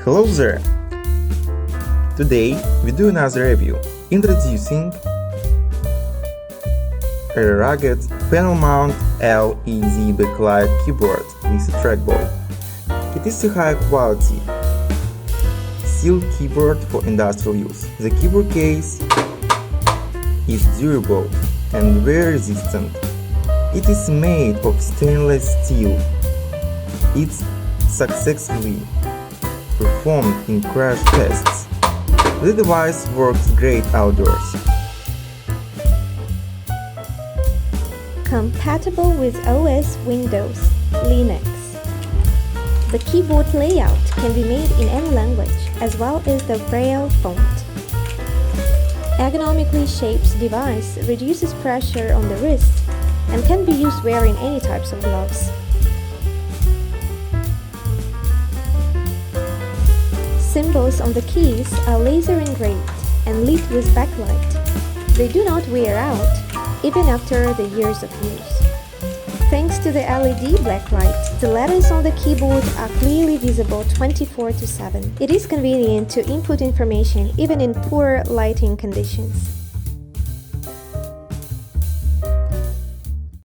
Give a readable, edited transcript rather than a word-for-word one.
Hello there! Today we do another review, introducing a rugged panel-mount LED backlight keyboard with a trackball. It is a high-quality steel keyboard for industrial use. The keyboard case is durable and wear resistant. It is made of stainless steel. It's successfully performed in crash tests. The device works great outdoors. Compatible with OS Windows, Linux. The keyboard layout can be made in any language, as well as the Braille font. Ergonomically shaped device reduces pressure on the wrist and can be used wearing any types of gloves. Symbols on the keys are laser engraved and lit with backlight. They do not wear out, even after the years of use. Thanks to the LED backlight, the letters on the keyboard are clearly visible 24/7. It is convenient to input information even in poor lighting conditions.